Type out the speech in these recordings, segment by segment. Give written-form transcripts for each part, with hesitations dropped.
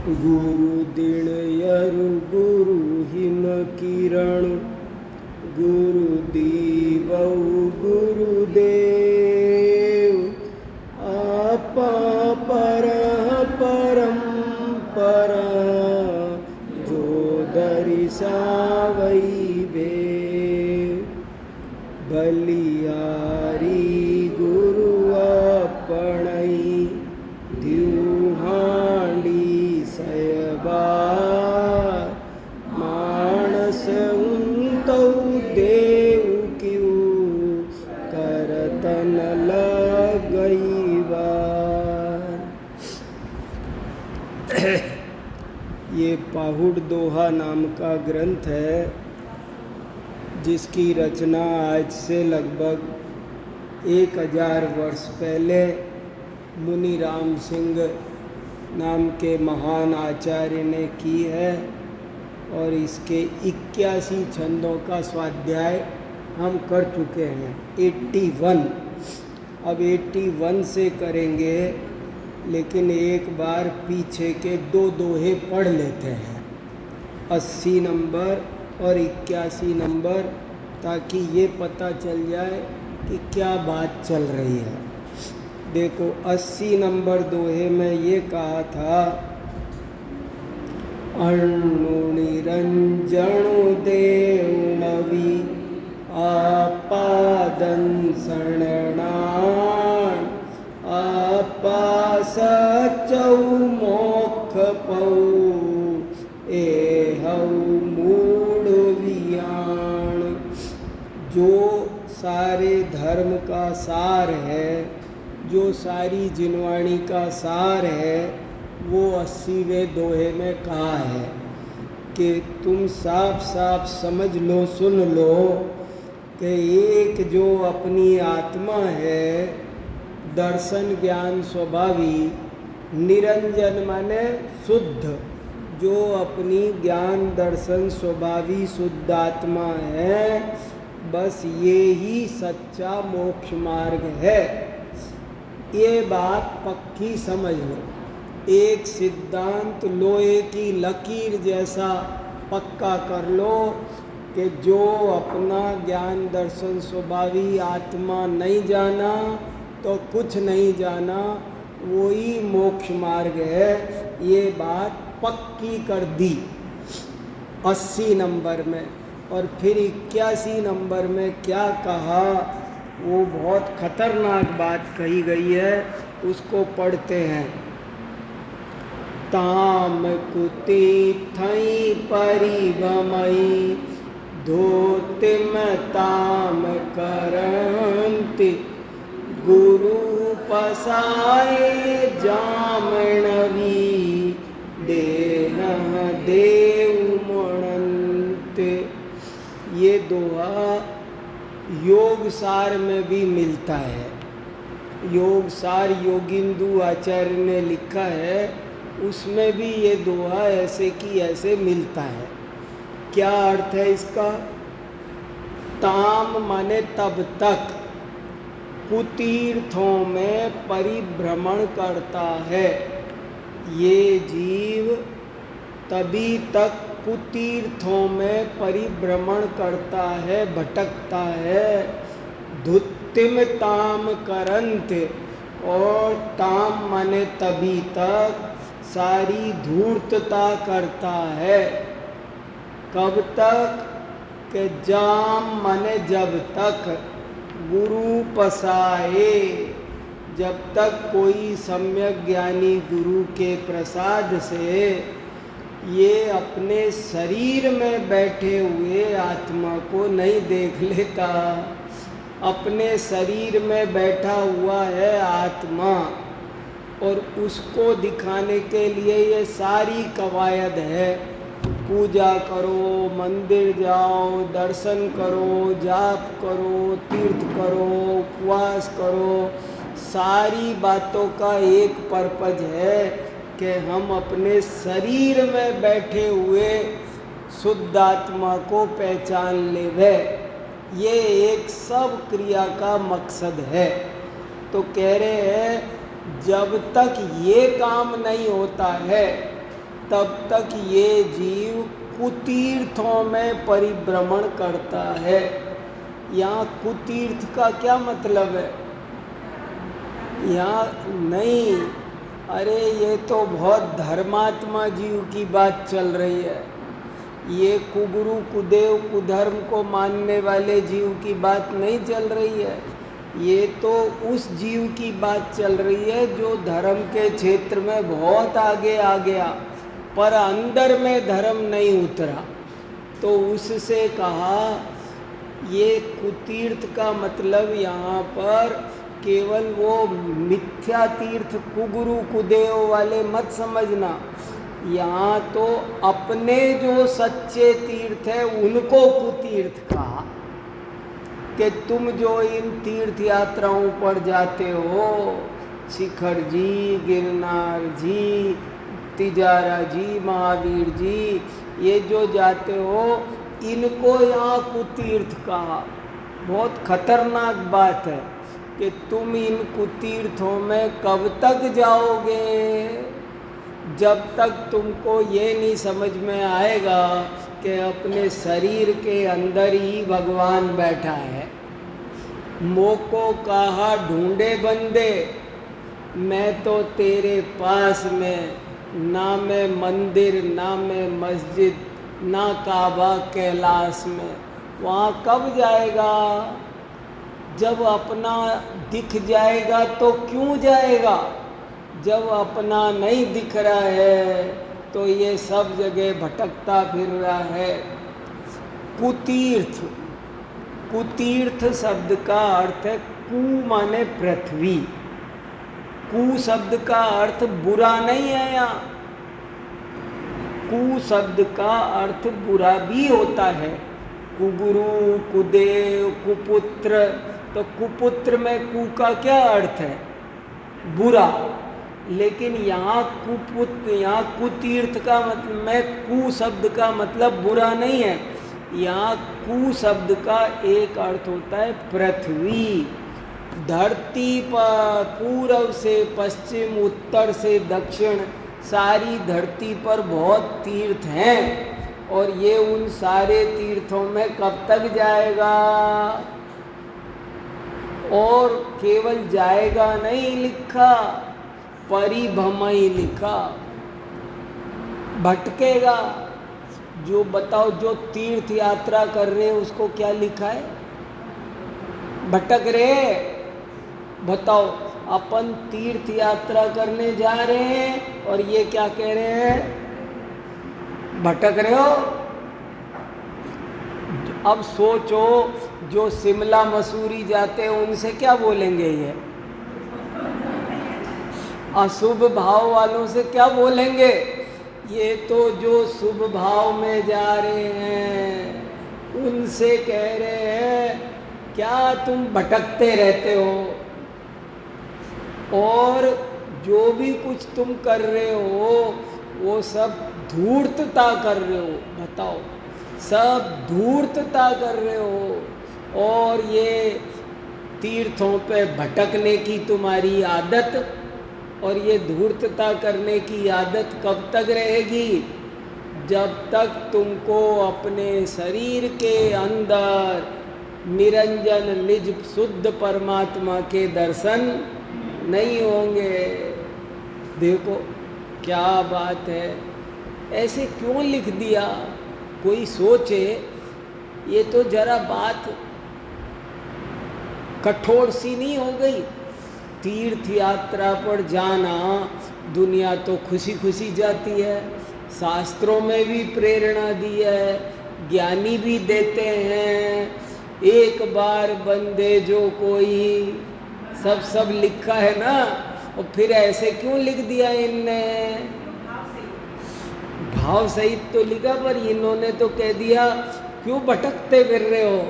गुरु दिन यरु गुरु हिम किरण गुरु दीवौ गुरुदेव आपा परः परम पर जो दर्शावै भेव बलिहारी गुरु अपनै द्युहांडी सयबार मानस उन्तौ देव क्यू करतन लगई बार। ये पाहुड़ दोहा नाम का ग्रंथ है जिसकी रचना आज से लगभग 1000 वर्ष पहले मुनि राम सिंह नाम के महान आचार्य ने की है और इसके 81 छंदों का स्वाध्याय हम कर चुके हैं। 81 अब 81 से करेंगे, लेकिन एक बार पीछे के 2 दोहे पढ़ लेते हैं, 80 नंबर और 81 नंबर, ताकि ये पता चल जाए कि क्या बात चल रही है। देखो 80 नंबर दोहे में ये कहा था, अणु निरंजनु देवनवी आपादन शरणान आपा सचौ मोक्ष पौ एहौ मूढ़ वियाण। जो सारे धर्म का सार है, जो सारी जिनवाणी का सार है, वो 80वें दोहे में कहा है कि तुम साफ साफ समझ लो, सुन लो कि एक जो अपनी आत्मा है, दर्शन ज्ञान स्वभावी, निरंजन माने शुद्ध, जो अपनी ज्ञान दर्शन स्वभावी शुद्ध आत्मा है, बस ये ही सच्चा मोक्ष मार्ग है। ये बात पक्की समझ लो, एक सिद्धांत लोहे की लकीर जैसा पक्का कर लो कि जो अपना ज्ञान दर्शन स्वभावी आत्मा नहीं जाना तो कुछ नहीं जाना, वही मोक्ष मार्ग है। ये बात पक्की कर दी 80 नंबर में। और फिर 81 नंबर में क्या कहा, वो बहुत खतरनाक बात कही गई है, उसको पढ़ते हैं। ताम कुति थई परिभमई धोतिम ताम करंति गुरु पसाए जामणवी देह देव मणंते। ये दोहा योग सार में भी मिलता है। योग सार योगिंदु आचार्य ने लिखा है, उसमें भी ये दोहा ऐसे की ऐसे मिलता है। क्या अर्थ है इसका? ताम माने तब तक, कुतीर्थों में परिभ्रमण करता है ये जीव, तभी तक कुतीर्थों में परिभ्रमण करता है, भटकता है। धुत्तिम ताम करंत, और ताम माने तभी तक, सारी धूर्तता करता है। कब तक? कि जाम माने जब तक, गुरु पसाए, जब तक कोई सम्यक ज्ञानी गुरु के प्रसाद से ये अपने शरीर में बैठे हुए आत्मा को नहीं देख लेता। अपने शरीर में बैठा हुआ है आत्मा, और उसको दिखाने के लिए ये सारी कवायद है। पूजा करो, मंदिर जाओ, दर्शन करो, जाप करो, तीर्थ करो, उपवास करो, सारी बातों का एक पर्पज है कि हम अपने शरीर में बैठे हुए शुद्ध आत्मा को पहचान लेवे। ये एक सब क्रिया का मकसद है। तो कह रहे हैं जब तक ये काम नहीं होता है तब तक ये जीव कुतीर्थों में परिभ्रमण करता है। यहाँ कुतीर्थ का क्या मतलब है? यहाँ नहीं, अरे ये तो बहुत धर्मात्मा जीव की बात चल रही है। ये कुगुरु कुदेव कुधर्म को मानने वाले जीव की बात नहीं चल रही है। ये तो उस जीव की बात चल रही है जो धर्म के क्षेत्र में बहुत आगे आ गया, पर अंदर में धर्म नहीं उतरा। तो उससे कहा ये कुतीर्थ का मतलब यहाँ पर केवल वो मिथ्या तीर्थ कुगुरु कुदेव वाले मत समझना। यहाँ तो अपने जो सच्चे तीर्थ है उनको कुतीर्थ कहा कि तुम जो इन तीर्थ यात्राओं पर जाते हो, शिखर जी, गिरनार जी, तिजारा जी, महावीर जी, ये जो जाते हो इनको यहाँ कुतीर्थ कहा। बहुत खतरनाक बात है कि तुम इन कुतीर्थों में कब तक जाओगे, जब तक तुमको ये नहीं समझ में आएगा कि अपने शरीर के अंदर ही भगवान बैठा है। मोको कहा ढूंढे बंदे, मैं तो तेरे पास में, ना मैं मंदिर ना मैं मस्जिद ना काबा कैलाश में। वहाँ कब जाएगा? जब अपना दिख जाएगा तो क्यों जाएगा? जब अपना नहीं दिख रहा है तो ये सब जगह भटकता फिर रहा है। कुतीर्थ, कुतीर्थ शब्द का अर्थ है कु माने पृथ्वी। कु शब्द का अर्थ बुरा नहीं है। यहाँ कु शब्द का अर्थ बुरा भी होता है। कुगुरु कुदेव कुपुत्र, तो कुपुत्र में कु का क्या अर्थ है? बुरा। लेकिन यहाँ कुपुत्र, यहाँ कुतीर्थ का मतलब में कु शब्द का मतलब बुरा नहीं है। यहाँ कु शब्द का एक अर्थ होता है पृथ्वी। धरती पर पूर्व से पश्चिम, उत्तर से दक्षिण, सारी धरती पर बहुत तीर्थ हैं और ये उन सारे तीर्थों में कब तक जाएगा? और केवल जाएगा नहीं लिखा, परिभ्रमई लिखा, भटकेगा। जो बताओ, जो तीर्थ यात्रा कर रहे हैं उसको क्या लिखा है? भटक रहे। बताओ, अपन तीर्थ यात्रा करने जा रहे हैं और ये क्या कह रहे हैं? भटक रहे हो। अब सोचो, जो शिमला मसूरी जाते हैं उनसे क्या बोलेंगे? ये अशुभ भाव वालों से क्या बोलेंगे? ये तो जो शुभ भाव में जा रहे हैं उनसे कह रहे हैं क्या तुम भटकते रहते हो, और जो भी कुछ तुम कर रहे हो वो सब धूर्तता कर रहे हो। बताओ, सब धूर्तता कर रहे हो। और ये तीर्थों पे भटकने की तुम्हारी आदत और ये धूर्तता करने की आदत कब तक रहेगी? जब तक तुमको अपने शरीर के अंदर निरंजन निज शुद्ध परमात्मा के दर्शन नहीं होंगे। देखो क्या बात है, ऐसे क्यों लिख दिया? कोई सोचे, ये तो जरा बात कठोर सी नहीं हो गई? तीर्थ यात्रा पर जाना, दुनिया तो खुशी खुशी जाती है। शास्त्रों में भी प्रेरणा दी है, ज्ञानी भी देते हैं, एक बार बंदे जो कोई, सब लिखा है ना। और फिर ऐसे क्यों लिख दिया इनने? भाव सहित तो लिखा, पर इन्होंने तो कह दिया क्यों भटकते फिर रहे हो।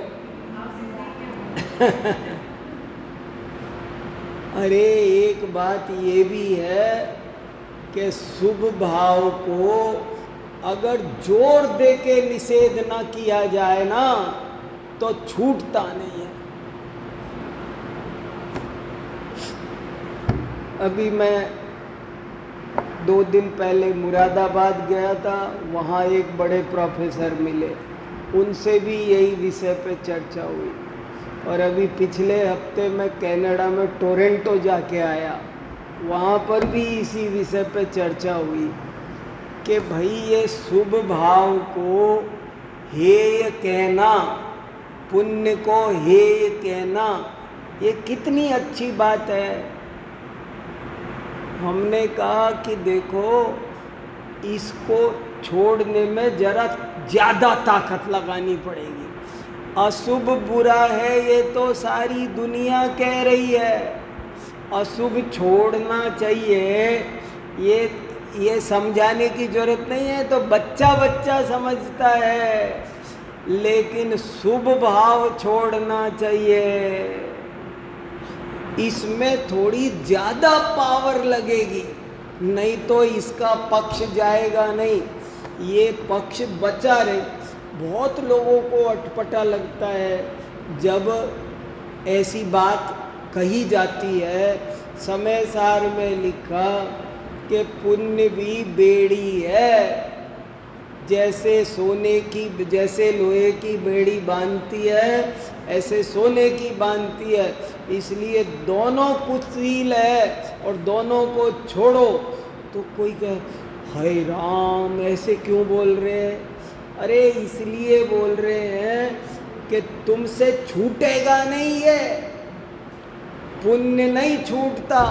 अरे एक बात ये भी है कि शुभ भाव को अगर जोर दे के निषेध ना किया जाए ना तो छूटता नहीं है। अभी मैं 2 दिन पहले मुरादाबाद गया था, वहाँ एक बड़े प्रोफेसर मिले, उनसे भी यही विषय पे चर्चा हुई। और अभी पिछले हफ्ते मैं कनाडा में टोरंटो जाके आया, वहाँ पर भी इसी विषय पे चर्चा हुई कि भाई ये शुभ भाव को हेय कहना, पुण्य को हेय कहना, ये कितनी अच्छी बात है। हमने कहा कि देखो, इसको छोड़ने में जरा ज़्यादा ताकत लगानी पड़ेगी। अशुभ बुरा है ये तो सारी दुनिया कह रही है, अशुभ छोड़ना चाहिए, ये समझाने की जरूरत नहीं है, तो बच्चा बच्चा समझता है। लेकिन शुभ भाव छोड़ना चाहिए, इसमें थोड़ी ज़्यादा पावर लगेगी, नहीं तो इसका पक्ष जाएगा नहीं, ये पक्ष बचा रहे। बहुत लोगों को अटपटा लगता है जब ऐसी बात कही जाती है। समय सार में लिखा कि पुण्य भी बेड़ी है, जैसे लोहे की बेड़ी बांधती है, ऐसे सोने की बांधती है। इसलिए दोनों कुशील है और दोनों को छोड़ो। तो कोई कहे, हाय राम, ऐसे क्यों बोल रहे हैं? अरे इसलिए बोल रहे हैं कि तुमसे छूटेगा नहीं है, पुण्य नहीं छूटता,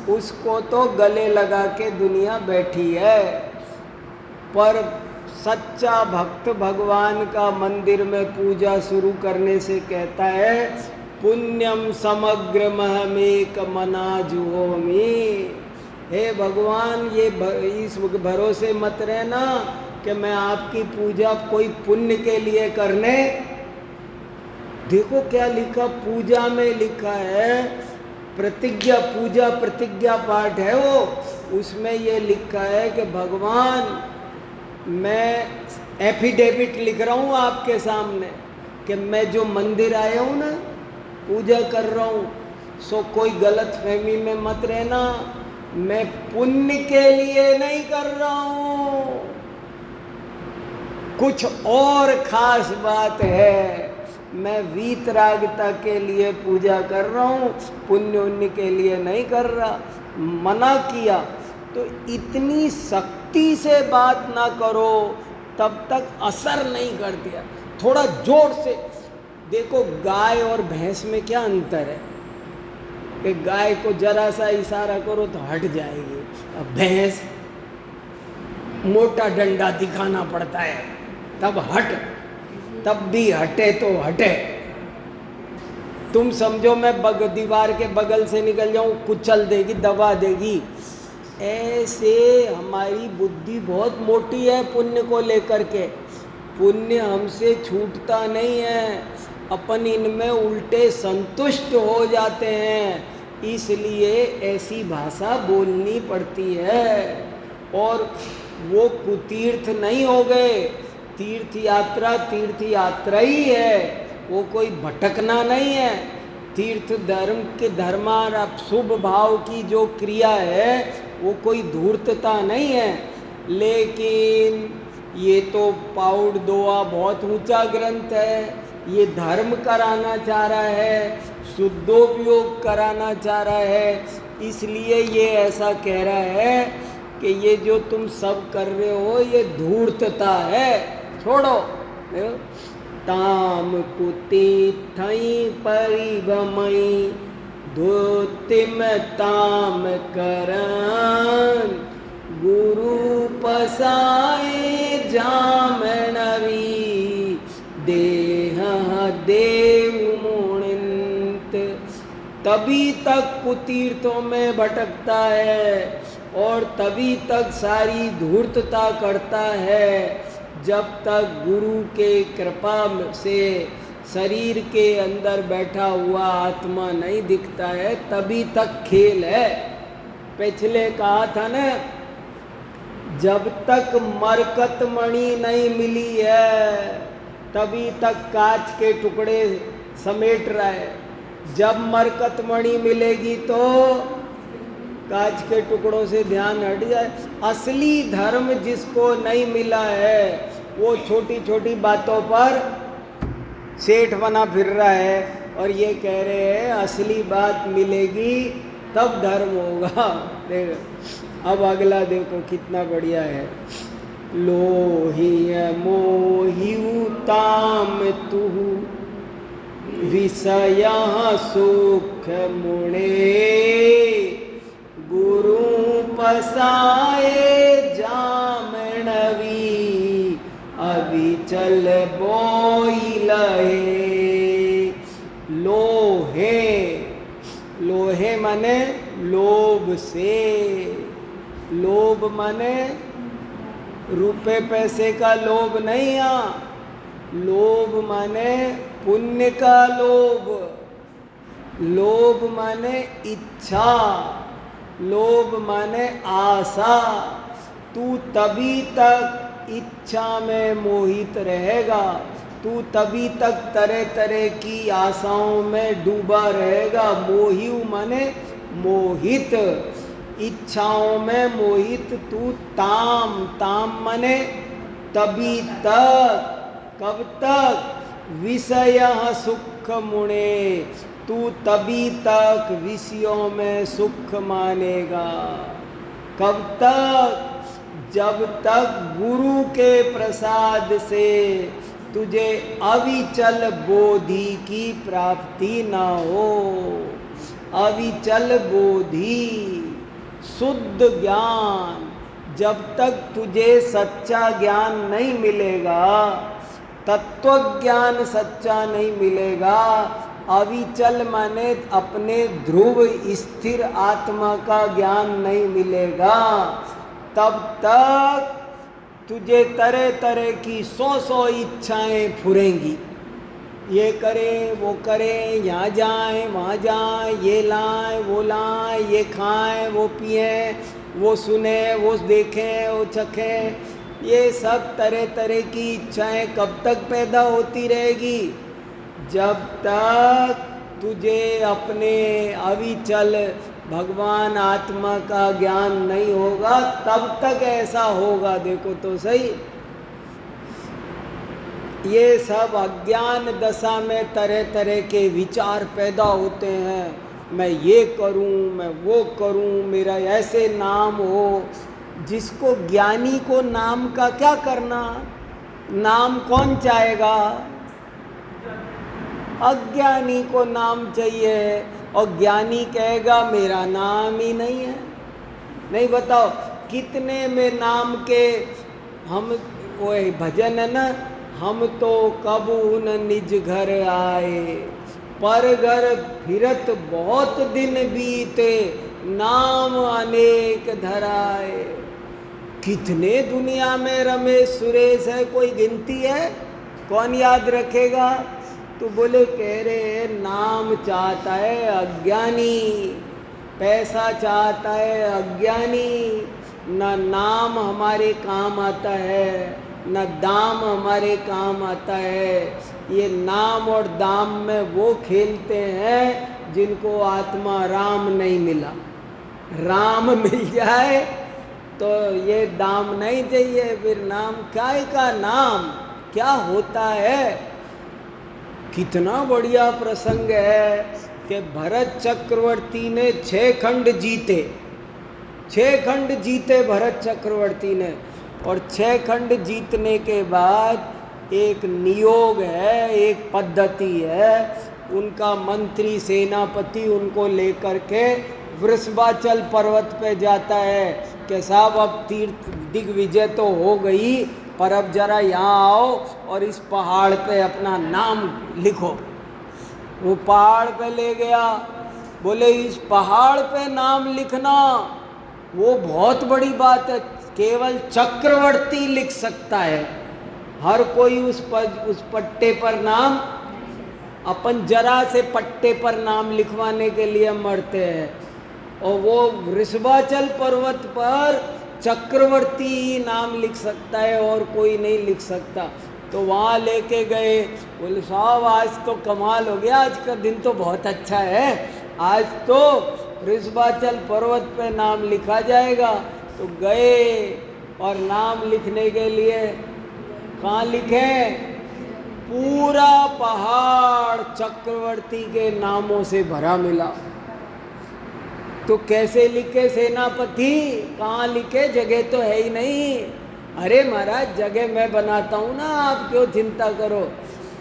उसको तो गले लगा के दुनिया बैठी है। पर सच्चा भक्त भगवान का मंदिर में पूजा शुरू करने से कहता है, पुण्यम समग्र महमेक मना जुहोमी। हे भगवान, ये इस भरोसे मत रहना कि मैं आपकी पूजा कोई पुण्य के लिए करने। देखो क्या लिखा, पूजा में लिखा है, प्रतिज्ञा, पूजा प्रतिज्ञा पाठ है वो, उसमें ये लिखा है कि भगवान, मैं एफिडेविट लिख रहा हूँ आपके सामने कि मैं जो मंदिर आया हूँ ना, पूजा कर रहा हूँ, सो कोई गलत फहमी में मत रहना, मैं पुण्य के लिए नहीं कर रहा हूँ, कुछ और खास बात है, मैं वीतरागता के लिए पूजा कर रहा हूँ, पुण्य उन्य के लिए नहीं कर रहा। मना किया। तो इतनी सख्ती से बात ना करो, तब तक असर नहीं कर दिया। थोड़ा जोर से देखो, गाय और भैंस में क्या अंतर है कि गाय को जरा सा इशारा करो तो हट जाएगी, अब भैंस मोटा डंडा दिखाना पड़ता है तब तब भी हटे तो हटे। तुम समझो मैं दीवार के बगल से निकल जाऊं, कुचल देगी, दबा देगी। ऐसे हमारी बुद्धि बहुत मोटी है पुण्य को लेकर के। पुण्य हमसे छूटता नहीं है, अपन इनमें उल्टे संतुष्ट हो जाते हैं, इसलिए ऐसी भाषा बोलनी पड़ती है। और वो कुतीर्थ नहीं हो गए, तीर्थ यात्रा ही है, वो कोई भटकना नहीं है। तीर्थ धर्म के धर्मार शुभ भाव की जो क्रिया है वो कोई धूर्तता नहीं है। लेकिन ये तो पाउड दोआ बहुत ऊंचा ग्रंथ है, ये धर्म कराना चाह रहा है, शुद्धोपयोग कराना चाह रहा है, इसलिए ये ऐसा कह रहा है कि ये जो तुम सब कर रहे हो ये धूर्तता है, छोड़ो। ताम कुती थई परिभमई धोतिम ताम करन गुरु पसाए जामनवी देह देव मुनिंत। तभी तक कुतीर्थों में भटकता है और तभी तक सारी धूर्तता करता है जब तक गुरु के कृपा से शरीर के अंदर बैठा हुआ आत्मा नहीं दिखता है, तभी तक खेल है। पिछले कहा था ना, जब तक मरकत मणि नहीं मिली है तभी तक कांच के टुकड़े समेट रहा है। जब मरकत मणि मिलेगी तो कांच के टुकड़ों से ध्यान हट जाए। असली धर्म जिसको नहीं मिला है वो छोटी छोटी बातों पर सेठ बना फिर रहा है और ये कह रहे हैं असली बात मिलेगी तब धर्म होगा। देखो अब अगला देखो कितना बढ़िया है। लोहिय मोहिताम तुहु विषय सुख मुणे गुरु पसाए जामनवी अविचल बोइलहे। लोहे, लोहे माने लोभ से, लोभ माने रुपए पैसे का लोभ नहीं, यहाँ लोभ माने पुण्य का लोभ, लोभ माने इच्छा, लोभ माने आशा। तू तभी तक इच्छा में मोहित रहेगा, तू तभी तक तरह तरह की आशाओं में डूबा रहेगा। मोहिव माने मोहित, इच्छाओं में मोहित तू ताम, ताम माने तभी तक, कब तक विषय सुख मुणे, तू तभी तक विषयों में सुख मानेगा। कब तक? जब तक गुरु के प्रसाद से तुझे अविचल बोधि की प्राप्ति ना हो। अविचल बोधि, शुद्ध ज्ञान, जब तक तुझे सच्चा ज्ञान नहीं मिलेगा, तत्व ज्ञान सच्चा नहीं मिलेगा, अविचल माने अपने ध्रुव स्थिर आत्मा का ज्ञान नहीं मिलेगा, तब तक तुझे तरह तरह की 100 इच्छाएं फुरेंगी। ये करें वो करें, यहाँ जाएं वहाँ जाएं, ये लाएं वो लाएं, ये खाएं वो पिएं, वो सुने वो देखें वो चखें, ये सब तरह तरह की इच्छाएं कब तक पैदा होती रहेगी? जब तक तुझे अपने अविचल भगवान आत्मा का ज्ञान नहीं होगा तब तक ऐसा होगा। देखो तो सही, ये सब अज्ञान दशा में तरह तरह के विचार पैदा होते हैं। मैं ये करूं, मैं वो करूं, मेरा ऐसे नाम हो। जिसको, ज्ञानी को नाम का क्या करना? नाम कौन चाहेगा? अज्ञानी को नाम चाहिए, और ज्ञानी कहेगा मेरा नाम ही नहीं है। नहीं, बताओ कितने में नाम के हम, वो भजन है ना, हम तो कबू न निज घर आए, पर घर फिरत बहुत दिन बीते, नाम अनेक धराए। कितने दुनिया में रमेश सुरेश है, कोई गिनती है? कौन याद रखेगा? तो बोले कह रहे नाम चाहता है अज्ञानी, पैसा चाहता है अज्ञानी, न नाम हमारे काम आता है न दाम हमारे काम आता है। ये नाम और दाम में वो खेलते हैं जिनको आत्मा राम नहीं मिला। राम मिल जाए तो ये दाम नहीं चाहिए, फिर नाम काय का नाम क्या होता है। कितना बढ़िया प्रसंग है कि भरत चक्रवर्ती ने 6 खंड जीते, 6 खंड जीते भरत चक्रवर्ती ने, और 6 खंड जीतने के बाद एक नियोग है, एक पद्धति है, उनका मंत्री सेनापति उनको लेकर के वृषभाचल पर्वत पे जाता है कि साहब अब तीर्थ दिग्विजय तो हो गई, पर अब जरा यहाँ आओ और इस पहाड़ पे अपना नाम लिखो। वो पहाड़ पे ले गया, बोले इस पहाड़ पे नाम लिखना वो बहुत बड़ी बात है, केवल चक्रवर्ती लिख सकता है, हर कोई उस पट्टे पर नाम, अपन जरा से पट्टे पर नाम लिखवाने के लिए मरते हैं, और वो वृषभाचल पर्वत पर चक्रवर्ती ही नाम लिख सकता है और कोई नहीं लिख सकता। तो वहाँ लेके गए, बोले साहब आज तो कमाल हो गया, आज का दिन तो बहुत अच्छा है, आज तो ऋषभाचल पर्वत पे नाम लिखा जाएगा। तो गए और नाम लिखने के लिए कहाँ लिखे? पूरा पहाड़ चक्रवर्ती के नामों से भरा मिला। तो कैसे लिखे सेनापति? कहाँ लिखे? जगह तो है ही नहीं। अरे महाराज जगह मैं बनाता हूँ ना, आप क्यों चिंता करो,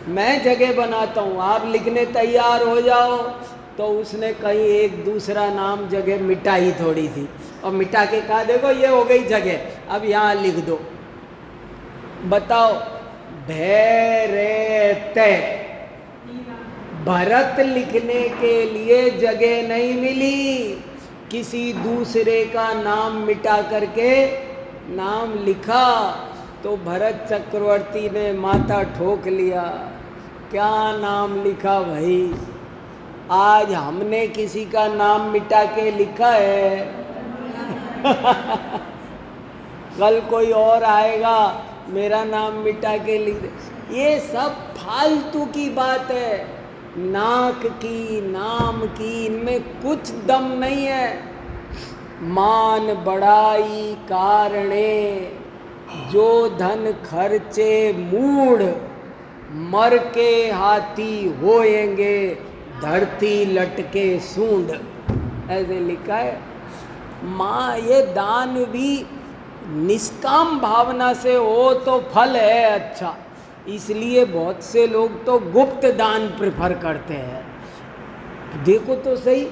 मैं जगह बनाता हूँ, आप लिखने तैयार हो जाओ। तो उसने कहीं एक दूसरा नाम जगह मिटाई थोड़ी सी, और मिटा के कहा देखो ये हो गई जगह, अब यहाँ लिख दो। बताओ, भैरत भरत लिखने के लिए जगह नहीं मिली, किसी दूसरे का नाम मिटा करके नाम लिखा। तो भरत चक्रवर्ती ने माथा ठोक लिया, क्या नाम लिखा भाई? आज हमने किसी का नाम मिटा के लिखा है कल कोई और आएगा मेरा नाम मिटा के लिख दे। ये सब फालतू की बात है, नाक की, नाम की, इनमें कुछ दम नहीं है। मान बढ़ाई कारणे जो धन खर्चे मूढ़, मर के हाथी होएंगे धरती लटके सूंड, ऐसे लिखा है। माँ ये दान भी निष्काम भावना से हो तो फल है अच्छा, इसलिए बहुत से लोग तो गुप्त दान प्रेफर करते हैं। देखो तो सही,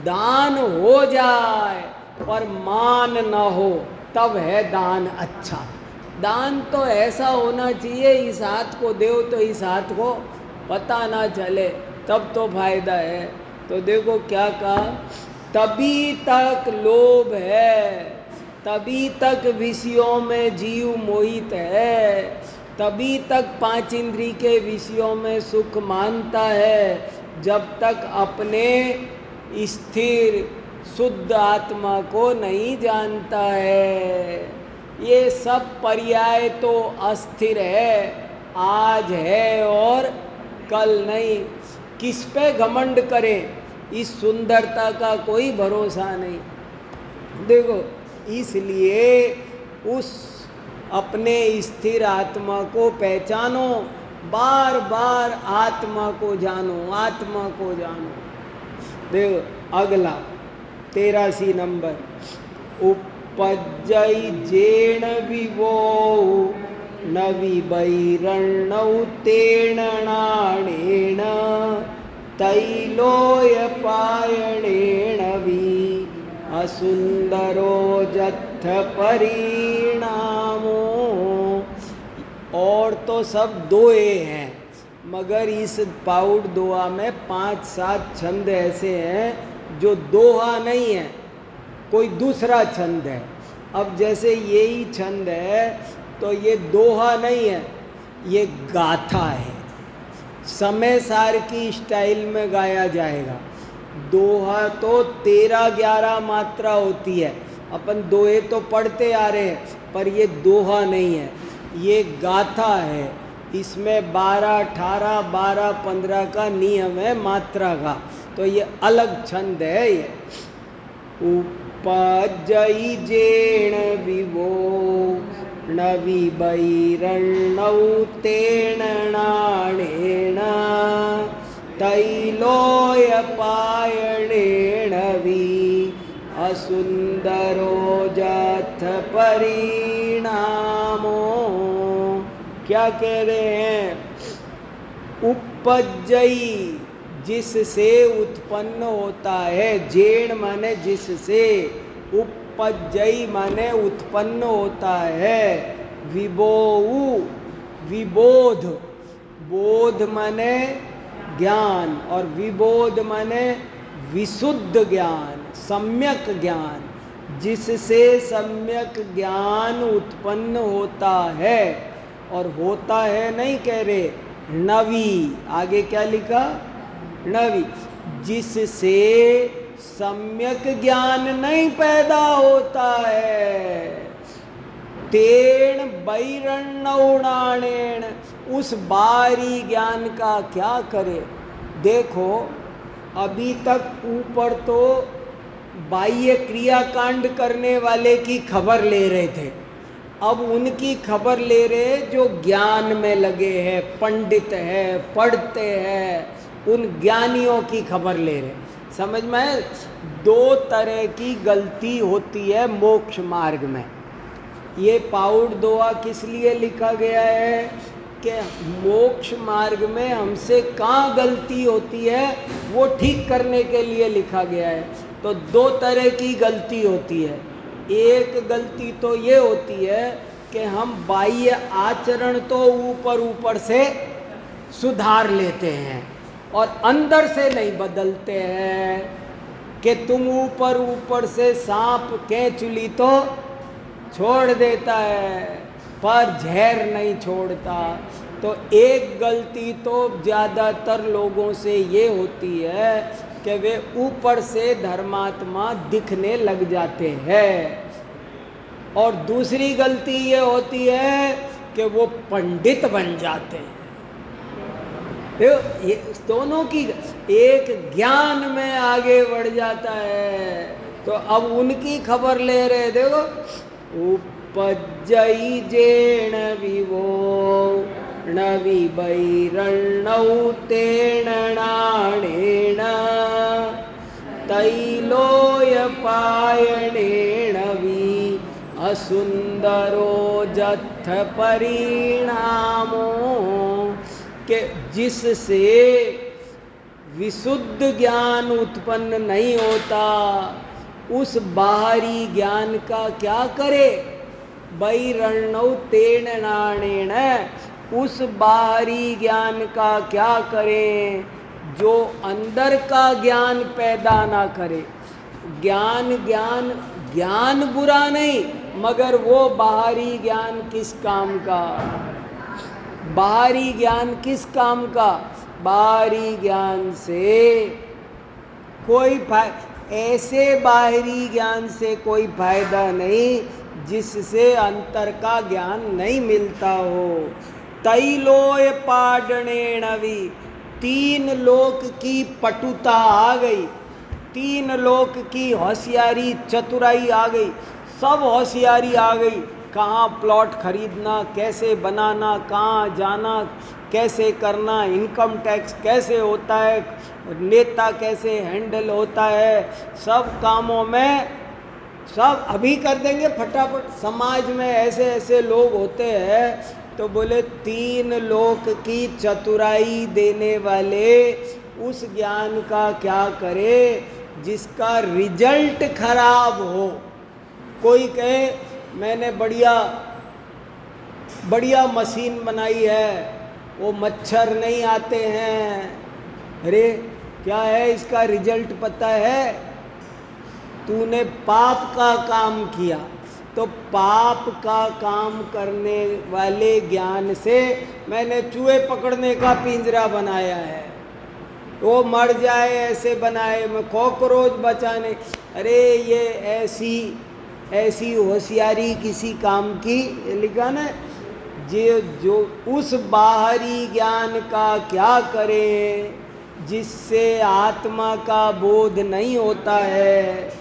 दान हो जाए पर मान ना हो तब है दान अच्छा। दान तो ऐसा होना चाहिए इस हाथ को दो तो इस हाथ को पता ना चले, तब तो फायदा है। तो देखो क्या कहा, तभी तक लोभ है, तभी तक विषयों में जीव मोहित है, तभी तक पांच इंद्री के विषयों में सुख मानता है, जब तक अपने स्थिर शुद्ध आत्मा को नहीं जानता है। ये सब पर्याय तो अस्थिर है, आज है और कल नहीं। किस पे घमंड करें, इस सुंदरता का कोई भरोसा नहीं। देखो इसलिए उस अपने स्थिर आत्मा को पहचानो, बार बार आत्मा को जानो, आत्मा को जानो। देखो अगला 83 नंबर, उपजई जेण विवो न विबैरणौ तेण नाणेन तैलोय पायणेन वि असुंदरो जत्थ परिणामो। और तो सब दोहे हैं, मगर इस पाउड दोहा में 5-7 छंद ऐसे हैं जो दोहा नहीं है, कोई दूसरा छंद है। अब जैसे यही छंद है तो ये दोहा नहीं है, ये गाथा है, समय सार की स्टाइल में गाया जाएगा। दोहा तो 13-11 मात्रा होती है, अपन दोहे तो पढ़ते आ रहे हैं, पर ये दोहा नहीं है, ये गाथा है। इसमें 12, 18, 12, 15 का नियम है मात्रा का, तो ये अलग छंद है। ये उपजई जेण विवो न विबैरणौ तेण नाणेन तैलोय पायणेन वि असुंदरो जाथ परिणामो। क्या कह रहे हैं? उपजई जिससे उत्पन्न होता है, जेण माने जिससे, उपजई माने उत्पन्न होता है, विबोऊ विबोध, बोध माने ज्ञान, और विबोध माने विशुद्ध ज्ञान, सम्यक ज्ञान। जिससे सम्यक ज्ञान उत्पन्न होता है, और होता है नहीं कह रहे, नवी, आगे क्या लिखा? नवी। जिससे सम्यक ज्ञान नहीं पैदा होता है, तेण बैरणौणाणेण, उस बारी ज्ञान का क्या करे? देखो अभी तक ऊपर तो बाह्य क्रियाकांड करने वाले की खबर ले रहे थे, अब उनकी खबर ले रहे जो ज्ञान में लगे हैं, पंडित है, पढ़ते हैं, उन ज्ञानियों की खबर ले रहे। समझ में आए? दो तरह की गलती होती है मोक्ष मार्ग में। ये पाउड दोहा किस लिए लिखा गया है कि मोक्ष मार्ग में हमसे कहाँ गलती होती है वो ठीक करने के लिए लिखा गया है। तो दो तरह की गलती होती है। एक गलती तो ये होती है कि हम बाह्य आचरण तो ऊपर ऊपर से सुधार लेते हैं और अंदर से नहीं बदलते हैं, कि तुम ऊपर ऊपर से सांप केंचुली तो छोड़ देता है पर जहर नहीं छोड़ता। तो एक गलती तो ज़्यादातर लोगों से ये होती है कि वे ऊपर से धर्मात्मा दिखने लग जाते हैं, और दूसरी गलती ये होती है कि वो पंडित बन जाते हैं। ये दोनों की, एक ज्ञान में आगे बढ़ जाता है। तो अब उनकी खबर ले रहे, देखो, उपजई जेण विवो नवि बैरणौ तेण नाणेन तैलोय पायणेन वि असुंदरो जथ परिणामो, के जिससे विशुद्ध ज्ञान उत्पन्न नहीं होता उस बाहरी ज्ञान का क्या करे? बैरणौ तेण नाणेन, उस बाहरी ज्ञान का क्या करें जो अंदर का ज्ञान पैदा ना करे। ज्ञान ज्ञान ज्ञान बुरा नहीं, मगर वो बाहरी ज्ञान किस काम का? बाहरी ज्ञान किस काम का? बाहरी ज्ञान से कोई ऐसे बाहरी ज्ञान से कोई फायदा नहीं जिससे अंतर का ज्ञान नहीं मिलता हो। तैलोय पाडणेणवि, तीन लोक की पटुता आ गई, तीन लोक की होशियारी चतुराई आ गई, सब होशियारी आ गई। कहाँ प्लॉट खरीदना, कैसे बनाना, कहाँ जाना, कैसे करना, इनकम टैक्स कैसे होता है, नेता कैसे हैंडल होता है, सब कामों में सब अभी कर देंगे फटाफट। समाज में ऐसे ऐसे लोग होते हैं, तो बोले तीन लोक की चतुराई देने वाले उस ज्ञान का क्या करे जिसका रिजल्ट खराब हो। कोई कहे मैंने बढ़िया बढ़िया मशीन बनाई है, वो मच्छर नहीं आते हैं। अरे क्या है इसका रिजल्ट पता है? तूने पाप का काम किया, तो पाप का काम करने वाले ज्ञान से मैंने चूहे पकड़ने का पिंजरा बनाया है, वो मर जाए ऐसे बनाए, मैं कॉकरोच बचाने। अरे ये ऐसी होशियारी किसी काम की? लिखा ना, जो उस बाहरी ज्ञान का क्या करे जिससे आत्मा का बोध नहीं होता है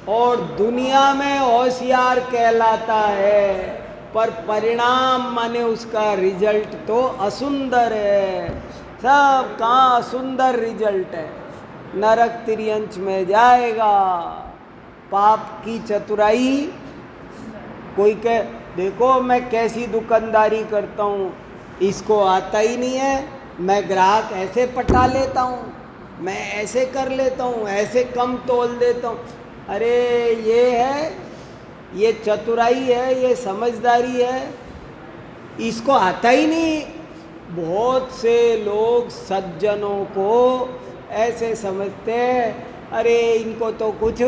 और दुनिया में होशियार कहलाता है, पर परिणाम माने उसका रिजल्ट तो असुंदर है। सब कहाँ सुंदर रिजल्ट है, नरक तिर्यंच में जाएगा। पाप की चतुराई, कोई कह देखो मैं कैसी दुकानदारी करता हूँ, इसको आता ही नहीं है, मैं ग्राहक ऐसे पटा लेता हूँ, मैं ऐसे कर लेता हूँ, ऐसे कम तोल देता हूँ। अरे ये है, ये चतुराई है, ये समझदारी है, इसको आता ही नहीं। बहुत से लोग सज्जनों को ऐसे समझते हैं, अरे इनको तो कुछ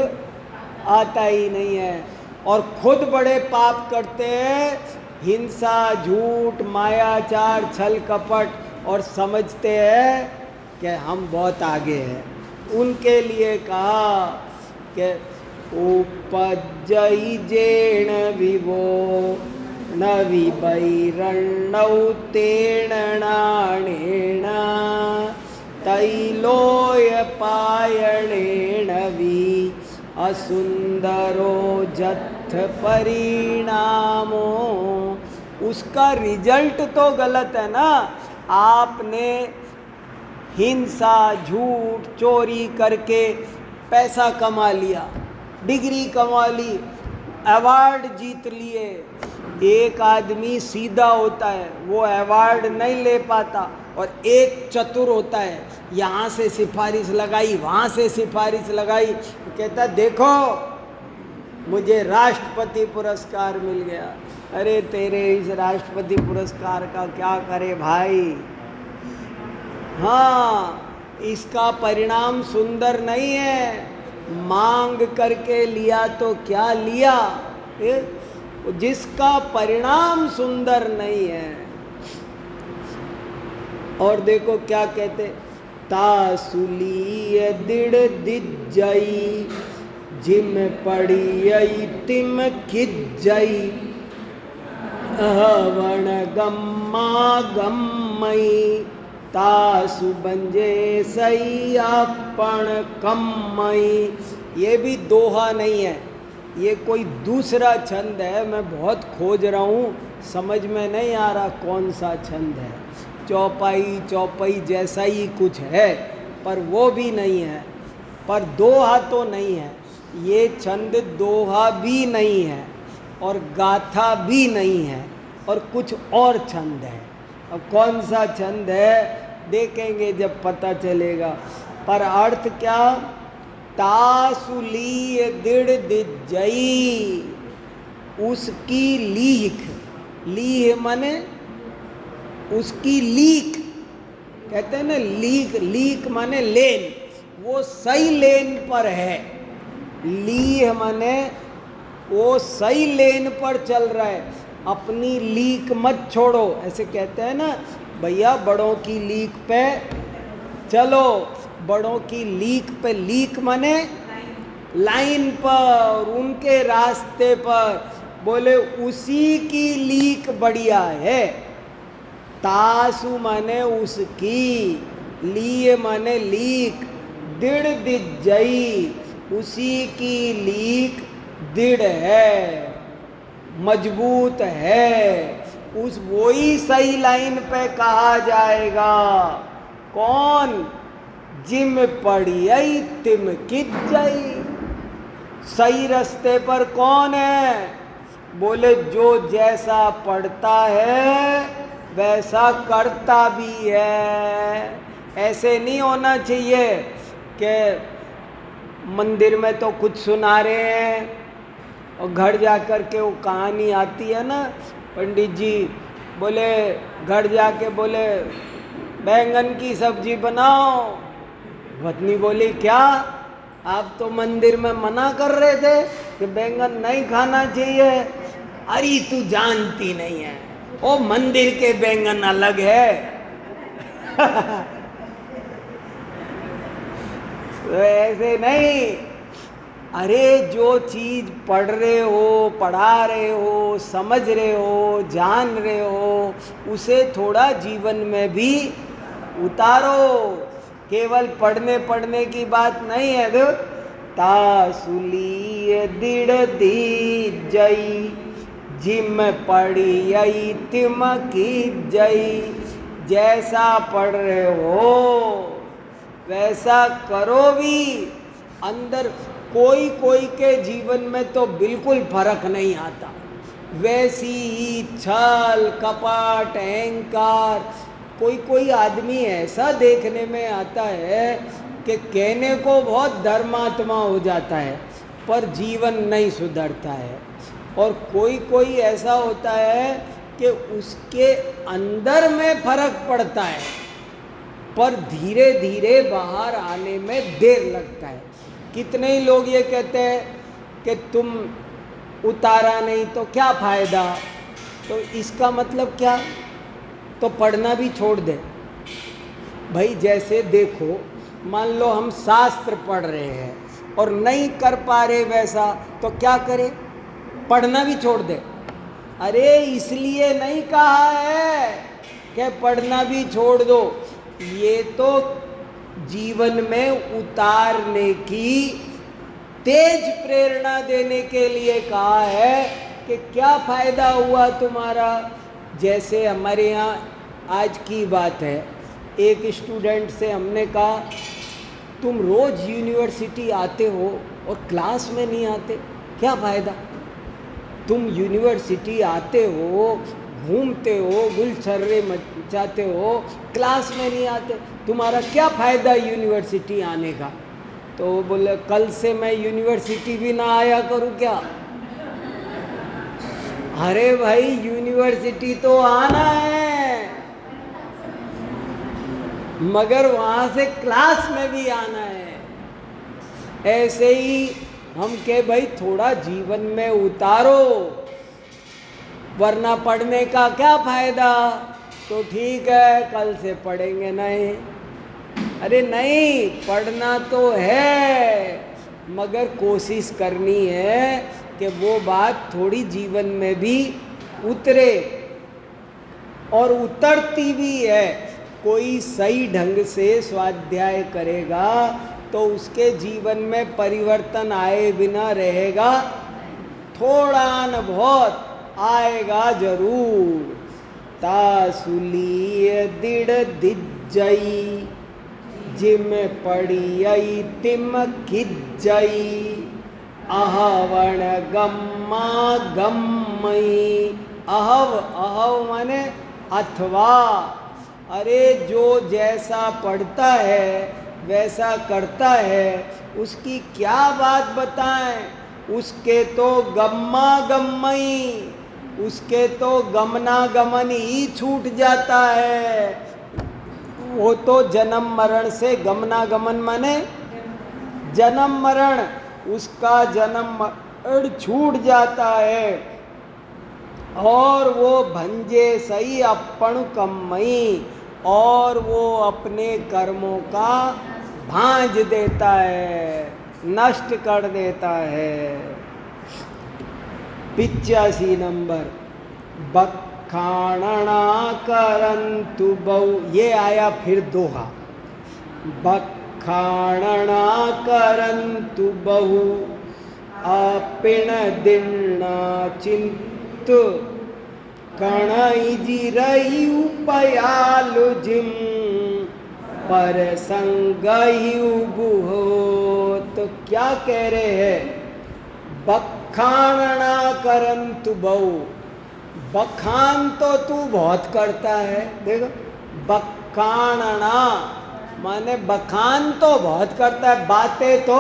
आता ही नहीं है, और खुद बड़े पाप करते हैं, हिंसा, झूठ, मायाचार, छल कपट, और समझते हैं कि हम बहुत आगे हैं। उनके लिए कहा कि उपजई जेण विवो नवि बैरणौ तेण नाणेन तैलोय पायणेन वि असुंदरो जथ परिणामो। उसका रिजल्ट तो गलत है ना। आपने हिंसा, झूठ, चोरी करके पैसा कमा लिया, डिग्री कमा ली, अवार्ड जीत लिए। एक आदमी सीधा होता है, वो अवार्ड नहीं ले पाता, और एक चतुर होता है, यहाँ से सिफारिश लगाई, वहाँ से सिफारिश लगाई, तो कहता देखो मुझे राष्ट्रपति पुरस्कार मिल गया। अरे तेरे इस राष्ट्रपति पुरस्कार का क्या करे भाई। हाँ, इसका परिणाम सुंदर नहीं है। मांग करके लिया तो क्या लिया, जिसका परिणाम सुंदर नहीं है। और देखो क्या कहते, तासुलीय दृढ़ दिज्जई, जिम पड़ियई तिम खिज्जई, अहवण गम्मा गम्मई, तासु बंजे सई अपन कम्मई। ये भी दोहा नहीं है, ये कोई दूसरा छंद है। मैं बहुत खोज रहा हूँ, समझ में नहीं आ रहा कौन सा छंद है। चौपाई चौपाई जैसा ही कुछ है, पर वो भी नहीं है। पर दोहा तो नहीं है, ये छंद दोहा भी नहीं है और गाथा भी नहीं है, और कुछ और छंद है। अब कौन सा छंद है देखेंगे जब पता चलेगा। पर अर्थ क्या, तासुलीय दृढ़ दिज्जई, उसकी लीक, लीह माने उसकी लीक, कहते हैं ना लीक, लीक माने लेन, वो सही लेन पर है। लीह माने वो सही लेन पर चल रहा है, अपनी लीक मत छोड़ो। ऐसे कहते हैं ना भैया, बड़ों की लीक पे चलो, बड़ों की लीक पे, लीक माने लाइन पर, उनके रास्ते पर, बोले उसी की लीक बढ़िया है। तासु माने उसकी, लिए माने लीक, दृढ़ दिज्जई, उसी की लीक दृढ़ है, मजबूत है। उस वही सही लाइन पे कहा जाएगा। कौन, जिम पड़ियई तिम किज्जई, सही रास्ते पर कौन है, बोले जो जैसा पढ़ता है वैसा करता भी है। ऐसे नहीं होना चाहिए कि मंदिर में तो कुछ सुना रहे हैं और घर जा कर के वो कहानी आती है ना, पंडित जी बोले घर जाके बोले बैंगन की सब्जी बनाओ। पत्नी बोली क्या, आप तो मंदिर में मना कर रहे थे कि बैंगन नहीं खाना चाहिए। अरे तू जानती नहीं है, ओ मंदिर के बैंगन अलग है। तो ऐसे नहीं, अरे जो चीज पढ़ रहे हो, पढ़ा रहे हो, समझ रहे हो, जान रहे हो, उसे थोड़ा जीवन में भी उतारो। केवल पढ़ने की बात नहीं है। तो तासुलीय दृढ़ दिज्जई, जिम पड़ियई तिम खिज्जई, जैसा पढ़ रहे हो वैसा करो भी। अंदर कोई कोई के जीवन में तो बिल्कुल फर्क नहीं आता, वैसी ही छल कपट अहंकार। कोई कोई आदमी ऐसा देखने में आता है कि कहने को बहुत धर्मात्मा हो जाता है, पर जीवन नहीं सुधरता है। और कोई कोई ऐसा होता है कि उसके अंदर में फर्क पड़ता है, पर धीरे धीरे बाहर आने में देर लगता है। कितने ही लोग ये कहते हैं कि तुम उतारा नहीं तो क्या फ़ायदा। तो इसका मतलब क्या, तो पढ़ना भी छोड़ दे भाई। जैसे देखो, मान लो हम शास्त्र पढ़ रहे हैं और नहीं कर पा रहे वैसा, तो क्या करें, पढ़ना भी छोड़ दे। अरे इसलिए नहीं कहा है कि पढ़ना भी छोड़ दो, ये तो जीवन में उतारने की तेज प्रेरणा देने के लिए कहा है कि क्या फायदा हुआ तुम्हारा। जैसे हमारे यहाँ आज की बात है, एक स्टूडेंट से हमने कहा तुम रोज यूनिवर्सिटी आते हो और क्लास में नहीं आते, क्या फ़ायदा। तुम यूनिवर्सिटी आते हो, घूमते हो, गुलछर्रे मचाते हो, क्लास में नहीं आते, तुम्हारा क्या फ़ायदा यूनिवर्सिटी आने का। तो वो बोले कल से मैं यूनिवर्सिटी भी ना आया करूं क्या। अरे भाई यूनिवर्सिटी तो आना है, मगर वहाँ से क्लास में भी आना है। ऐसे ही हम कहे भाई थोड़ा जीवन में उतारो, वरना पढ़ने का क्या फ़ायदा। तो ठीक है कल से पढ़ेंगे नहीं। अरे नहीं, पढ़ना तो है, मगर कोशिश करनी है कि वो बात थोड़ी जीवन में भी उतरे, और उतरती भी है। कोई सही ढंग से स्वाध्याय करेगा तो उसके जीवन में परिवर्तन आए बिना रहेगा, थोड़ा न बहुत आएगा जरूर। तासुलीय दृढ़ दिज्जई, जिम पड़ियई तिम खिज्जई, अहवण गम्मा गम्मई। अहव, अहव माने अथवा। अरे जो जैसा पढ़ता है वैसा करता है, उसकी क्या बात बताएं। उसके तो गम्मा गम्मई, उसके तो गमना गमन ही छूट जाता है। वो तो जन्म मरण से, गमना गमन माने जन्म मरण, उसका जन्म मरण छूट जाता है। और वो भंजे सही अपन कम्मई, और वो अपने कर्मों का भांज देता है, नष्ट कर देता है। 85 नंबर, बखाणना करंतु बहु। ये आया फिर दोहा, बखाणना करंतु बहु, अपिण दिन्ना चिंत, कणई जी रही उपयालु जिम, पर संगही उबुहो। तो क्या कह रहे हैं, बखाणना करंतु बहु। बखान तो तू बहुत करता है, देखो बखाणना माने बखान तो बहुत करता है, बातें तो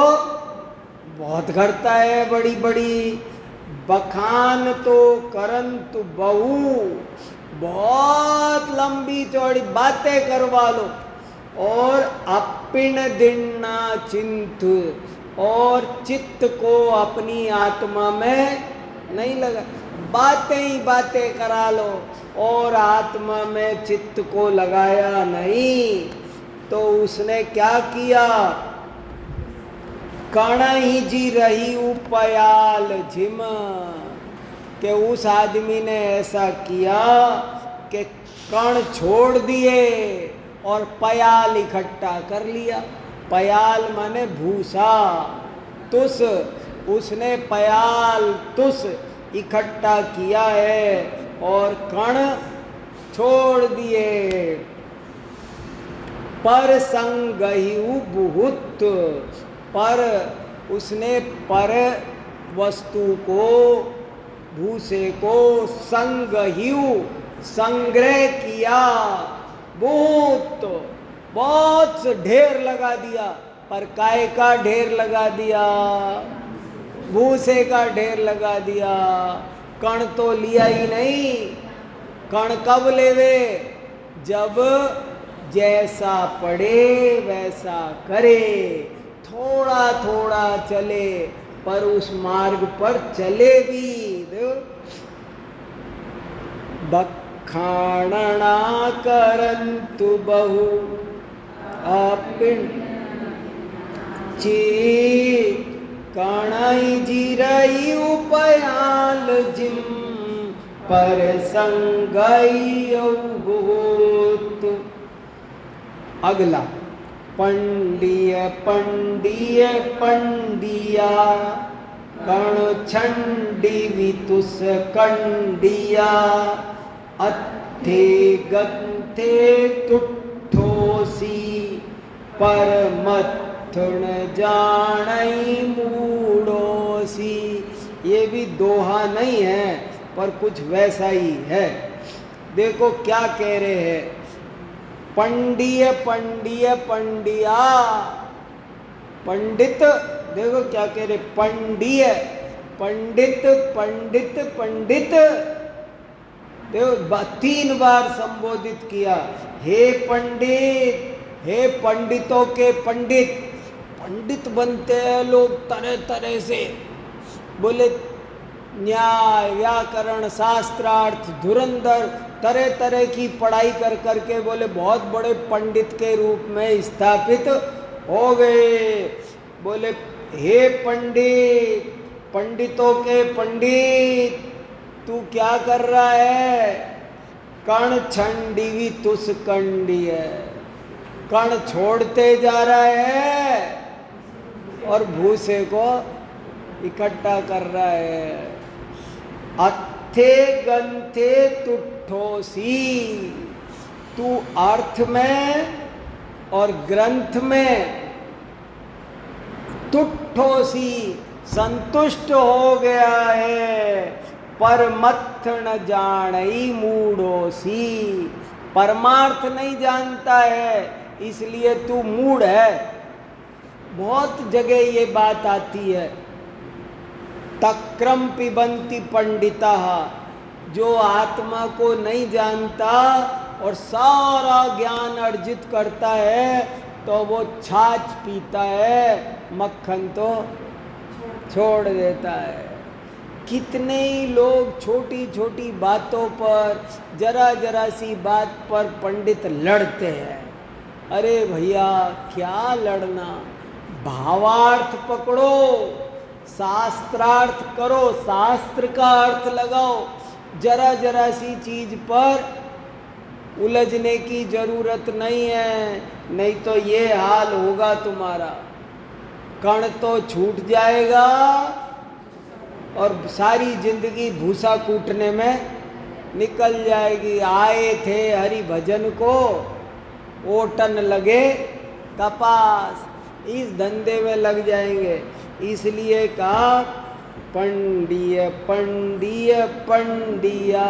बहुत करता है बड़ी बड़ी। बखान तो करंतु बहु, बहुत लंबी चौड़ी बातें करवा लो। और अपिण दिन्ना चिंत, और चित्त को अपनी आत्मा में नहीं लगा, बातें ही बातें करा लो और आत्मा में चित्त को लगाया नहीं। तो उसने क्या किया, कण ही जी रही उपयाल झिम, कि उस आदमी ने ऐसा किया कि कण छोड़ दिए और पयाल इकट्ठा कर लिया। पयाल माने भूसा, तुस, उसने पयाल तुस इकट्ठा किया है और कण छोड़ दिए। पर संगहिउ बहुत, पर उसने पर वस्तु को, भूसे को संगहिउ संग्रह किया, बहुत बहुत ढेर लगा दिया। पर काय का ढेर लगा दिया, भूसे का ढेर लगा दिया, कण तो लिया ही नहीं। कण कब लेवे, जब जैसा पढ़े वैसा करे, थोड़ा थोड़ा चले पर उस मार्ग पर चले भी। बखाणना करंतु बहु, अपिण ची, कणई जिरई उपयाल जिम, पर संगई बहुत। अगला पंडिय पंडिय पंडिया कण छंडी वितुस कंडिया अत्थे गंथे तुठोसी परमत्थुण जानई मूडोसी। ये भी दोहा नहीं है पर कुछ वैसा ही है। देखो क्या कह रहे हैं, पंडिय पंडिय पंडिया, पंडित, देखो क्या कह रहे, पंडिय पंडित पंडित पंडित, देखो 3 बार संबोधित किया, हे पंडित, हे पंडितों के पंडित। पंडित बनते हैं लोग तरह तरह से, बोले न्याय व्याकरण शास्त्रार्थ धुरंधर तरह तरह की पढ़ाई कर करके बोले बहुत बड़े पंडित के रूप में स्थापित हो गए। बोले हे पंडित, पंडितों के पंडित, तू क्या कर रहा है? कण छंडीवी तुस कंडी है, कण छोड़ते जा रहा है और भूसे को इकट्ठा कर रहा है। अत्थे गंथे तुठोसी, तू अर्थ में और ग्रंथ में तुठोसी संतुष्ट हो गया है, परमत्थ न जानई मूढ़ोसी, परमार्थ नहीं जानता है इसलिए तू मूढ़ है। बहुत जगह ये बात आती है, तक्रम पिबंती पंडिता, जो आत्मा को नहीं जानता और सारा ज्ञान अर्जित करता है तो वो छाछ पीता है, मक्खन तो छोड़ देता है। कितने ही लोग छोटी छोटी बातों पर, जरा जरा सी बात पर पंडित लड़ते हैं। अरे भैया क्या लड़ना, भावार्थ पकड़ो, शास्त्रार्थ करो, शास्त्र का अर्थ लगाओ। जरा जरा सी चीज पर उलझने की जरूरत नहीं है, नहीं तो ये हाल होगा तुम्हारा। कण तो छूट जाएगा और सारी जिंदगी भूसा कूटने में निकल जाएगी। आए थे हरि भजन को, ओटन लगे कपास, इस धंधे में लग जाएंगे। इसलिए कहा पंडिय पंडिय पंडिया।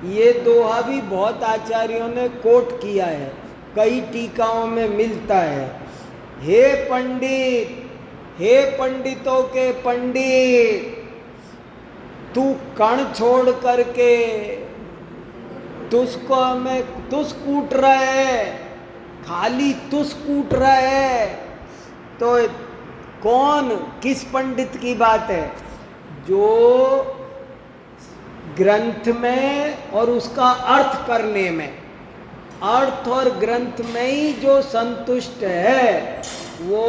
ये दोहा भी बहुत आचार्यों ने कोट किया है, कई टीकाओं में मिलता है। हे पंडित, हे पंडितों के पंडित, तू कण छोड़ करके तुझको में तुस कूट रहा है, खाली तुस कूट रहा है। तो कौन, किस पंडित की बात है? जो ग्रंथ में और उसका अर्थ करने में, अर्थ और ग्रंथ में ही जो संतुष्ट है वो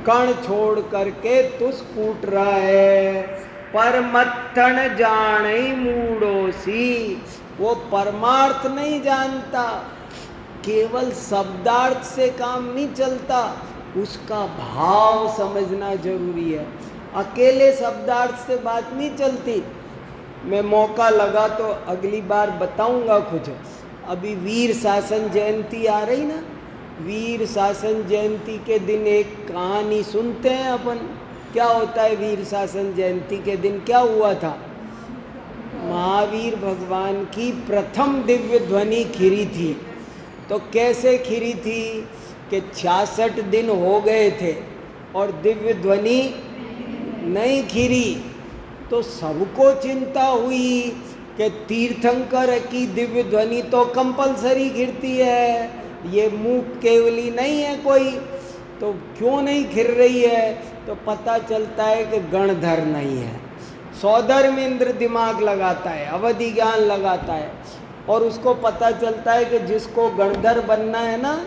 कण छोड़ करके तुस कूट रहा है। परमत्थन जानई मूढ़ोसी, वो परमार्थ नहीं जानता। केवल शब्दार्थ से काम नहीं चलता, उसका भाव समझना जरूरी है। अकेले शब्दार्थ से बात नहीं चलती। मैं मौका लगा तो अगली बार बताऊंगा कुछ। अभी वीर शासन जयंती आ रही ना, वीर शासन जयंती के दिन एक कहानी सुनते हैं अपन। क्या होता है वीर शासन जयंती के दिन? क्या हुआ था? महावीर भगवान की प्रथम दिव्य ध्वनि खिरी थी। तो कैसे खिरी थी कि 66 दिन हो गए थे और दिव्य ध्वनि नहीं खिरी। तो सबको चिंता हुई कि तीर्थंकर की दिव्य ध्वनि तो कंपलसरी खिरती है, ये मूक केवली नहीं है कोई, तो क्यों नहीं खिर रही है? तो पता चलता है कि गणधर नहीं है। सौधर्म इंद्र दिमाग लगाता है, अवधि ज्ञान लगाता है और उसको पता चलता है कि जिसको गणधर बनना है ना,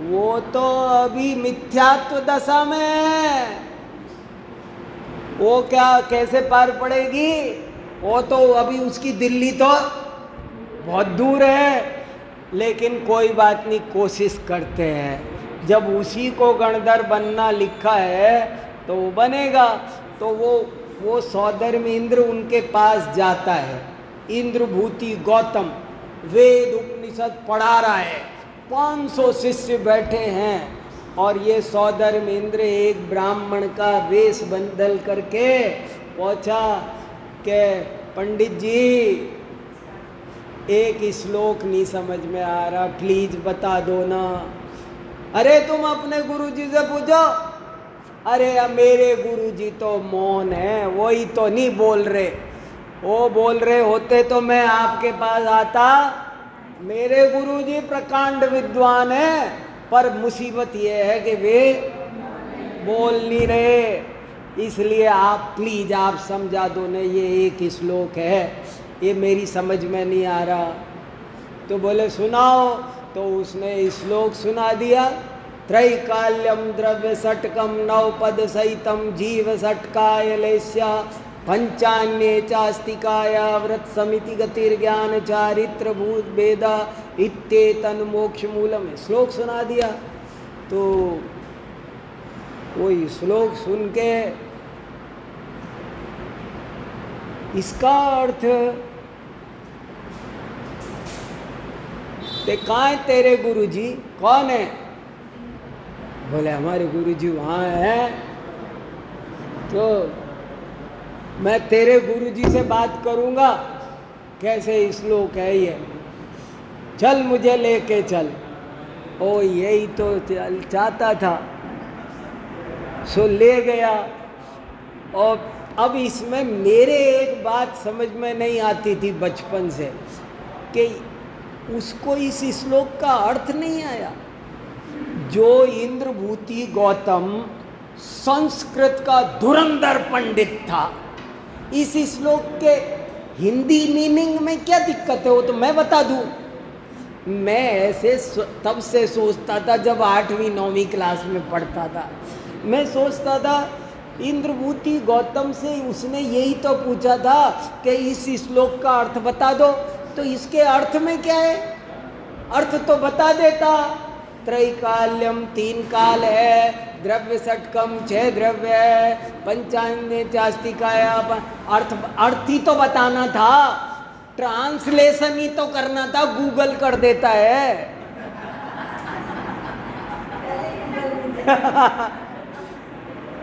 वो तो अभी मिथ्यात्व दशा में है। वो क्या कैसे पार पड़ेगी? वो तो अभी उसकी दिल्ली तो बहुत दूर है। लेकिन कोई बात नहीं, कोशिश करते हैं। जब उसी को गणधर बनना लिखा है तो वो बनेगा। तो वो सौधर्म इंद्र उनके पास जाता है। इंद्रभूति गौतम वेद उपनिषद पढ़ा रहा है, 500 शिष्य बैठे हैं, और ये सौधर्म इंद्र एक ब्राह्मण का वेश बदल करके पहुंचा कि पंडित जी एक श्लोक नहीं समझ में आ रहा, प्लीज बता दो ना। अरे तुम अपने गुरुजी से पूछो। अरे अब मेरे गुरुजी तो मौन है, वही तो नहीं बोल रहे। वो बोल रहे होते तो मैं आपके पास आता। मेरे गुरुजी प्रकांड विद्वान है, पर मुसीबत ये है कि वे बोल नहीं रहे। इसलिए आप प्लीज आप समझा दो ना, ये एक श्लोक है, ये मेरी समझ में नहीं आ रहा। तो बोले सुनाओ। तो उसने श्लोक सुना दिया। त्रैकाल्यम द्रव्य षटकम नवपद सहितम जीव षटकाय लेस्या पंचान्ये चास्तिकाया व्रत समिति गतिर्ज्ञान चारित्र भूत वेदा इत्येतन मोक्ष मूलम। श्लोक सुना दिया। तो वही श्लोक सुन के इसका अर्थ ते कहाँ है तेरे गुरुजी? कौन है? बोले हमारे गुरुजी वहाँ हैं। तो मैं तेरे गुरुजी से बात करूँगा। कैसे श्लोक है ये? चल मुझे लेके चल। ओ यही तो चाहता था, सो ले गया। और अब इसमें मेरे एक बात समझ में नहीं आती थी बचपन से कि उसको इस श्लोक का अर्थ नहीं आया। जो इंद्रभूति गौतम संस्कृत का धुरंधर पंडित था, इस श्लोक के हिंदी मीनिंग में क्या दिक्कत है वो तो मैं बता दूं। मैं ऐसे तब से सोचता था जब 8वीं 9वीं क्लास में पढ़ता था। मैं सोचता था इंद्रभूति गौतम से उसने यही तो पूछा था कि इस श्लोक का अर्थ बता दो, तो इसके अर्थ में क्या है? अर्थ तो बता देता। त्रैकाल्यम 3 काल है, द्रव्य षटकम 6 द्रव्य है, पंचान्य चास्तिकाया। अर्थ ही तो बताना था, ट्रांसलेशन ही तो करना था। गूगल कर देता है।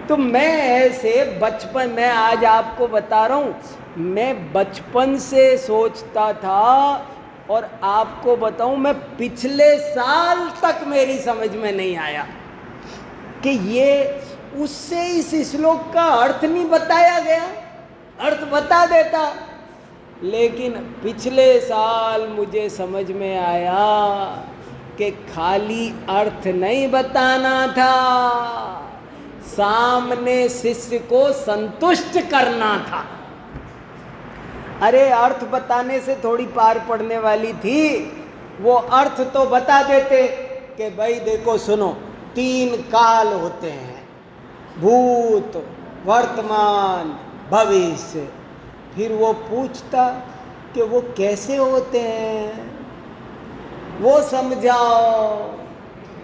तो मैं ऐसे बचपन में आज आपको बता रहा हूँ, मैं बचपन से सोचता था। और आपको बताऊं मैं पिछले साल तक मेरी समझ में नहीं आया कि ये उससे इस श्लोक का अर्थ नहीं बताया गया। अर्थ बता देता। लेकिन पिछले साल मुझे समझ में आया कि खाली अर्थ नहीं बताना था, सामने शिष्य को संतुष्ट करना था। अरे अर्थ बताने से थोड़ी पार पड़ने वाली थी। वो अर्थ तो बता देते कि भाई देखो सुनो, 3 काल होते हैं, भूत वर्तमान भविष्य। फिर वो पूछता कि वो कैसे होते हैं, वो समझाओ।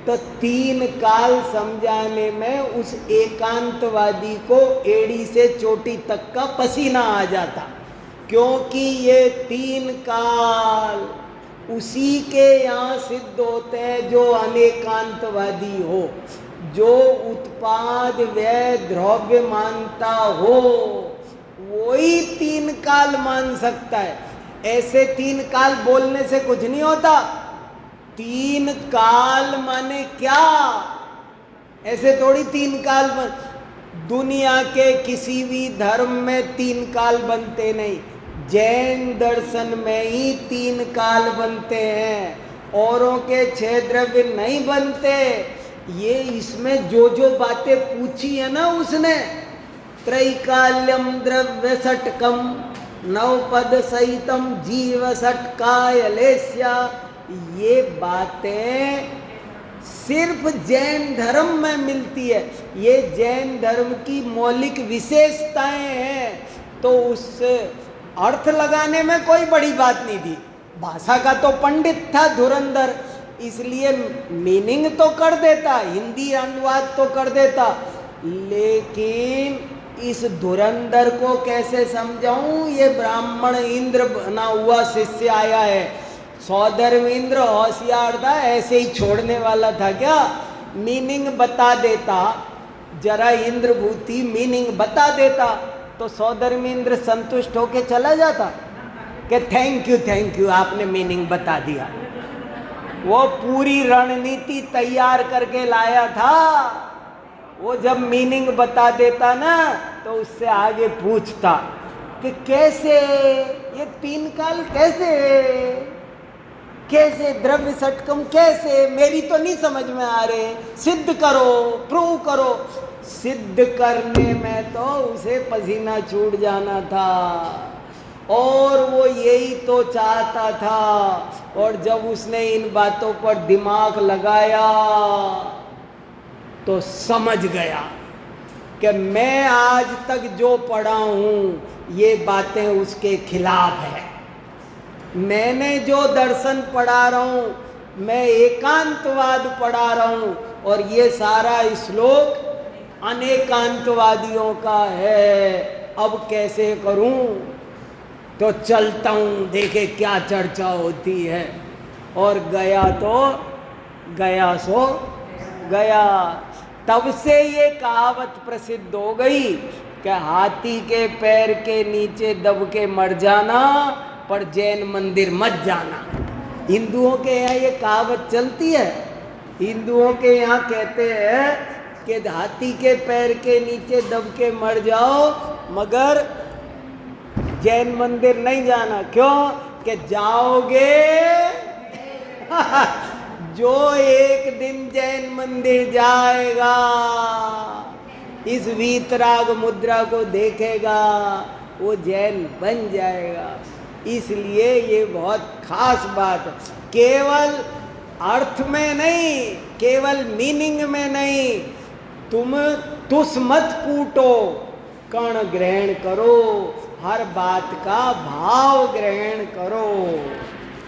तो 3 काल समझाने में उस एकांतवादी को एड़ी से चोटी तक का पसीना आ जाता, क्योंकि ये 3 काल उसी के यहाँ सिद्ध होते हैं जो अनेकांतवादी हो, जो उत्पाद व्यय द्रव्य मानता हो, वही 3 काल मान सकता है। ऐसे 3 काल बोलने से कुछ नहीं होता। 3 काल माने क्या? ऐसे थोड़ी 3 काल दुनिया के किसी भी धर्म में 3 काल बनते नहीं। जैन दर्शन में ही 3 काल बनते हैं, औरों के 6 द्रव्य नहीं बनते। ये इसमें जो जो बातें पूछी है ना उसने, त्रैकाल्यम द्रव्य षटकम नवपद सहितम जीव षटकाय लेस्या, ये बातें सिर्फ जैन धर्म में मिलती है। ये जैन धर्म की मौलिक विशेषताएं हैं। तो उससे अर्थ लगाने में कोई बड़ी बात नहीं थी। भाषा का तो पंडित था धुरंधर, इसलिए मीनिंग तो कर देता, हिंदी अनुवाद तो कर देता, लेकिन इस धुरंधर को कैसे समझाऊं? ये ब्राह्मण इंद्र बना हुआ शिष्य आया है। सौधर्म इंद्र होशियार था, ऐसे ही छोड़ने वाला था क्या? मीनिंग बता देता, जरा इंद्रभूति मीनिंग बता देता तो सौधर्म इंद्र संतुष्ट होके चला जाता कि थैंक यू आपने मीनिंग बता दिया। वो पूरी रणनीति तैयार करके लाया था। वो जब मीनिंग बता देता ना तो उससे आगे पूछता कि कैसे ये तीन काल कैसे द्रव्य षटकम कैसे, मेरी तो नहीं समझ में आ रहे, सिद्ध करो, प्रूव करो। सिद्ध करने में तो उसे पसीना छूट जाना था और वो यही तो चाहता था। और जब उसने इन बातों पर दिमाग लगाया तो समझ गया कि मैं आज तक जो पढ़ा हूं ये बातें उसके खिलाफ है। मैंने जो दर्शन पढ़ा रहा हूं, मैं एकांतवाद पढ़ा रहा हूं और ये सारा श्लोक अनेकांतवादियों का है। अब कैसे करूं? तो चलता हूं, देखे क्या चर्चा होती है। और गया तो गया सो गया। तब से ये कहावत प्रसिद्ध हो गई कि हाथी के पैर के नीचे दब के मर जाना पर जैन मंदिर मत जाना। हिंदुओं के यहाँ ये कहावत चलती है। हिंदुओं के यहाँ कहते हैं कि हाथी के पैर के नीचे दब के मर जाओ मगर जैन मंदिर नहीं जाना। क्यों? कि जाओगे जो एक दिन जैन मंदिर जाएगा, इस वीतराग मुद्रा को देखेगा, वो जैन बन जाएगा। इसलिए ये बहुत खास बात है। केवल अर्थ में नहीं, केवल मीनिंग में नहीं, तुस मत कूटो, कण ग्रहण करो, हर बात का भाव ग्रहण करो।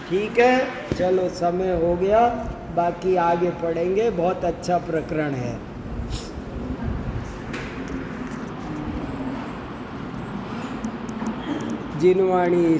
ठीक है, चलो समय हो गया, बाकी आगे पढ़ेंगे। बहुत अच्छा प्रकरण है। जिनवाणी